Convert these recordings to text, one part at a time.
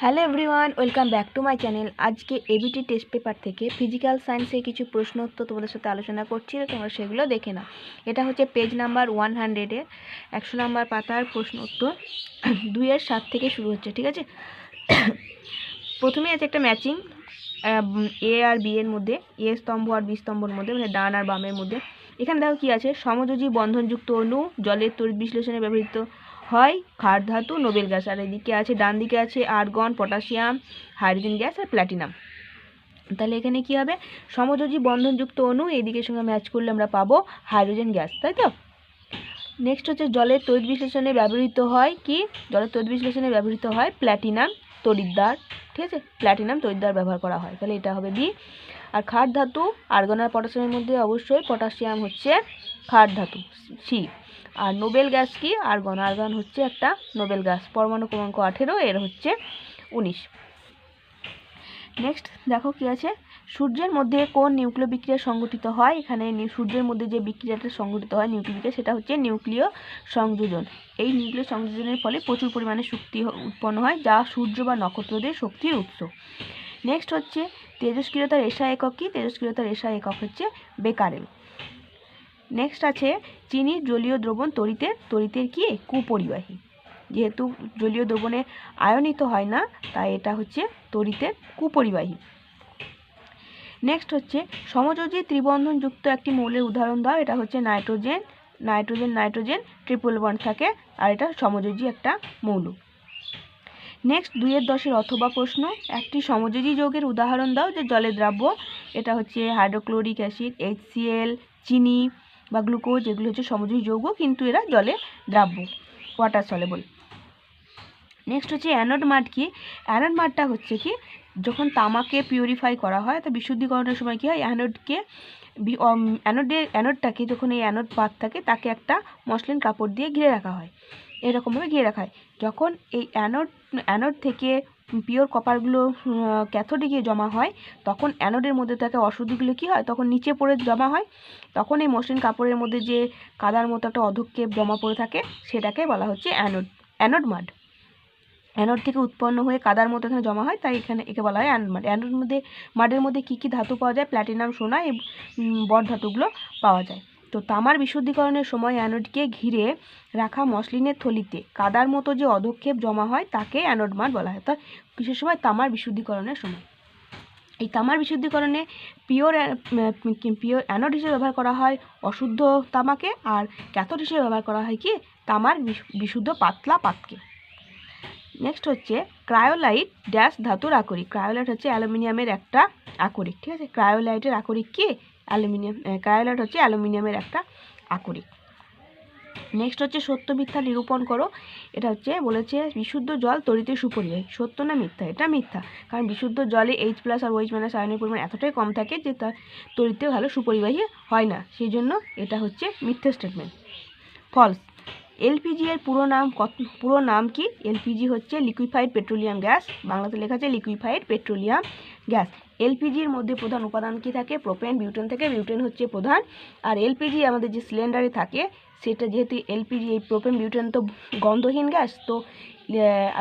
Hello everyone, welcome back to my channel. আজকে ABT test paper থেকে physical সায়েন্সে কিছু প্রশ্ন উত্তর তোমাদের সাথে আলোচনা করছি, তোমরা সেগুলো দেখে নাও। এটা হচ্ছে পেজ নাম্বার 100-এর 100 নাম্বার পাতার প্রশ্ন উত্তর 2-7 থেকে শুরু হচ্ছে, ঠিক আছে। প্রথমে আছে একটা ম্যাচিং এ আর বি এর মধ্যে, এ স্তম্ভ আর বি স্তম্ভের মধ্যে, মানে ডান আর বামের মধ্যে। এখানে দেখো কি আছে, সমযোজী বন্ধনযুক্ত অণু জলের তড়িৎ বিশ্লেষণে ব্যবহৃত হয় ক্ষার ধাতু, নোবেল গ্যাস। আর এদিকে আছে, ডান দিকে আছে আর্গন, পটাশিয়াম, হাইড্রোজেন গ্যাস আর প্ল্যাটিনাম। তাহলে এখানে কি হবে, সমযোজী বন্ধনযুক্ত অণু এদিকের সঙ্গে ম্যাচ করলে আমরা পাবো হাইড্রোজেন গ্যাস, তাই তো। নেক্সট হচ্ছে জলের তড়িৎ বিশ্লেষণে ব্যবহৃত হয় কি, জলের তড়িৎ বিশ্লেষণে ব্যবহৃত হয় প্ল্যাটিনাম তড়িৎদ্বার, ঠিক আছে, প্ল্যাটিনাম তড়িৎদ্বার ব্যবহার করা হয়, তাহলে এটা হবে বি। আর ক্ষার ধাতু আর্গন আর পটাশিয়ামের মধ্যে অবশ্যই পটাশিয়াম হচ্ছে ক্ষার ধাতু, সি। আর নোবেল গ্যাস কি, আর্গন, আর্গন হচ্ছে একটা নোবেল গ্যাস, পরমাণু ক্রমাঙ্ক 18, এর হচ্ছে 19। নেক্সট দেখো কি আছে, সূর্যের মধ্যে কোন নিউক্লিয় বিক্রিয়া সংঘটিত হয়। এখানে সূর্যের মধ্যে যে বিক্রিয়াটা সংঘটিত হয় নিউক্লিয় বিক্রিয়া, সেটা হচ্ছে নিউক্লিয় সংযোজন। এই নিউক্লিয় সংযোজনের ফলে প্রচুর পরিমাণে শক্তি উৎপন্ন হয়, যা সূর্য বা নক্ষত্রদের শক্তির উৎস। নেক্সট হচ্ছে তেজস্ক্রিয়তার এসআই একক কি, তেজস্ক্রিয়তার এসআই একক হচ্ছে বেকারেল। নেক্সট আছে চিনির জলীয় দ্রবণ তড়িতের কি কুপরিবাহী, যেহেতু জলীয় দ্রবণে আয়নিত হয় না তাই এটা হচ্ছে তড়িতের কুপরিবাহী। নেক্সট হচ্ছে সমযোজী ত্রিবন্ধনযুক্ত একটি মৌলের উদাহরণ দাও। এটা হচ্ছে nitrogen, nitrogen nitrogen triple bond থাকে, আর এটা সমযোজী একটা মৌল। নেক্সট 2-10 অথবা প্রশ্ন, একটি সমযোজী যৌগের উদাহরণ দাও যে জলে দ্রাব্য। এটা হচ্ছে হাইড্রোক্লোরিক অ্যাসিড, HCl, চিনি বা গ্লুকোজ, এগুলো হচ্ছে সমযোজী যৌগ কিন্তু এরা জলে দ্রাব্য, ওয়াটার সলেবল। নেক্সট হচ্ছে অ্যানোড মাড কি, অ্যানোড মাডটা হচ্ছে কি, যখন তামাকে পিউরিফাই করা হয় তো বিশুদ্ধিকরণের সময় কী হয়, অ্যানোডটাকে যখন এই অ্যানোড পাত থাকে তাকে একটা মসলিন কাপড় দিয়ে ঘিরে রাখা হয়, এরকমভাবে ঘিরে রাখা হয়। যখন এই অ্যানোড থেকে পিওর কপারগুলো ক্যাথোডে গিয়ে জমা হয়, তখন অ্যানোডের মধ্যে থাকা অশুদ্ধিগুলো কী হয়, তখন নিচে পড়ে জমা হয়, তখন এই মসলিন কাপড়ের মধ্যে যে কাদার মতো একটা অধক্ষেপ জমা পড়ে থাকে সেটাকে বলা হচ্ছে অ্যানোড মাড। অ্যানোড থেকে উৎপন্ন হয়ে কাদার মতো এখানে জমা হয়, তাই একে বলা হয় অ্যানোড মাড। অ্যানোড মাডের মধ্যে কী কী ধাতু পাওয়া যায়, প্ল্যাটিনাম, সোনা এই বড় ধাতুগুলো পাওয়া যায়। তো তামার বিশুদ্ধিকরণের সময় অ্যানোডকে ঘিরে রাখা মসলিনের থলিতে কাদার মতো যে অধক্ষেপ জমা হয় তাকে অ্যানোড মাড বলা হয়। অর্থাৎ কিসের সময়, তামার বিশুদ্ধিকরণের সময়। এই তামার বিশুদ্ধিকরণে পিওর অ্যানোড হিসেবে ব্যবহার করা হয় অশুদ্ধ তামাকে, আর ক্যাথোড হিসেবে ব্যবহার করা হয় কি, তামার বিশুদ্ধ পাতলা পাতকে। নেক্সট হচ্ছে ক্রায়োলাইট ড্যাশ ধাতুর আকরিক। ক্রায়োলাইট হচ্ছে অ্যালুমিনিয়ামের একটা আকরিক, ঠিক আছে। ক্রায়োলাইটের আকরিক কি, অ্যালুমিনিয়াম। ক্রায়োলাইট হচ্ছে অ্যালুমিনিয়ামের একটা আকরিক। নেক্সট হচ্ছে সত্য মিথ্যা নিরূপণ করো। এটা হচ্ছে বলেছে বিশুদ্ধ জল তড়িতে সুপরিবাহী, সত্য না মিথ্যা, এটা মিথ্যা, কারণ বিশুদ্ধ জলে H+ আর OH- আয়নের পরিমাণ এতটাই কম থাকে যে তার তড়িতে ভালো সুপরিবাহী হয় না, সেই জন্য এটা হচ্ছে মিথ্যা স্টেটমেন্ট। ফলস। এলপিজি এর পুরো নাম কি, এলপিজি হচ্ছে লিকুইফাইড পেট্রোলিয়াম গ্যাস, বাংলাতে লেখা আছে লিকুইফাইড পেট্রোলিয়াম গ্যাস। এলপিজির মধ্যে প্রধান উপাদান কি থাকে, প্রোপেন, বিউটেন থেকে, বিউটেন হচ্ছে প্রধান। আর এলপিজি আমাদের যে সিলিন্ডারে থাকে সেটা যেহেতু এলপিজি, এই প্রোপেন বিউটেন তো গন্ধহীন গ্যাস, তো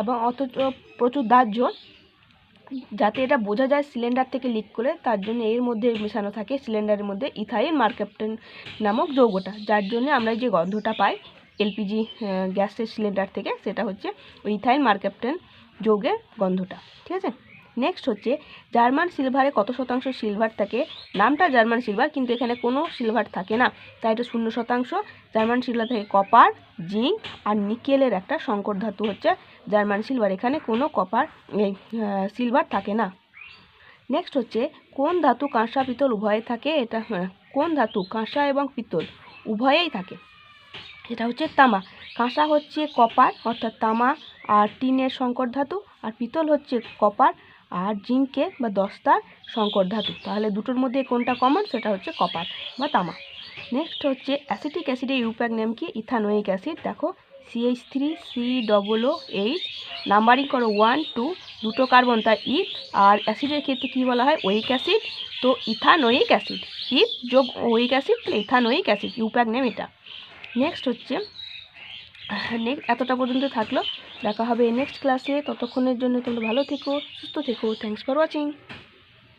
এবং অথচ প্রচুর দাহ্য, যাতে এটা বোঝা যায় সিলিন্ডার থেকে লিক করে, তার জন্য এর মধ্যে মেশানো থাকে সিলিন্ডারের মধ্যে ইথাইল মার্কেপটেন নামক যৌগটা, যার জন্য আমরা যে গন্ধটা পাই এলপিজি গ্যাসের সিলিন্ডার থেকে, সেটা হচ্ছে ওই ইথাইল মার্কেপটেন যৌগের গন্ধটা, ঠিক আছে। নেক্সট হচ্ছে জার্মান সিলভারে কত শতাংশ সিলভার থাকে। নামটা জার্মান সিলভার কিন্তু এখানে কোনো সিলভার থাকে না, তাই এটা 0%। জার্মান সিলভার থেকে কপার, জিঙ্ক আর নিকেলের একটা সংকর ধাতু হচ্ছে জার্মান সিলভার, এখানে কোনো সিলভার থাকে না। নেক্সট হচ্ছে কোন ধাতু কাঁসা পিতল উভয়ে থাকে। এটা কোন ধাতু কাঁসা এবং পিতল উভয়েই থাকে, এটা হচ্ছে তামা। কাঁসা হচ্ছে কপার অর্থাৎ তামা আর টিনের সংকর ধাতু, আর পিতল হচ্ছে কপার আর জিঙ্কের বা দস্তার সংকর ধাতু। তাহলে দুটোর মধ্যে কোনটা কমন, সেটা হচ্ছে কপার বা তামা। নেক্সট হচ্ছে অ্যাসিটিক অ্যাসিডের ইউপ্যাক নেম কি, ইথানোয়িক অ্যাসিড। দেখো CH3COOH, নাম্বারিং করো 1 2, দুটো কার্বন তাই ইথ, আর অ্যাসিডের ক্ষেত্রে কী বলা হয়, ওয়িক অ্যাসিড, তো ইথানোয়িক অ্যাসিড, ইথ যোগ ওয়িক অ্যাসিড তাহলে ইথানোয়িক অ্যাসিড, ইউপ্যাক নেম এটা। নেক্সট হচ্ছে এতটা পর্যন্ত থাকলো। দেখা হবে নেক্সট ক্লাসে। ততক্ষণের জন্য তোমরা ভালো থেকো, সুস্থ থেকো। Thanks for watching.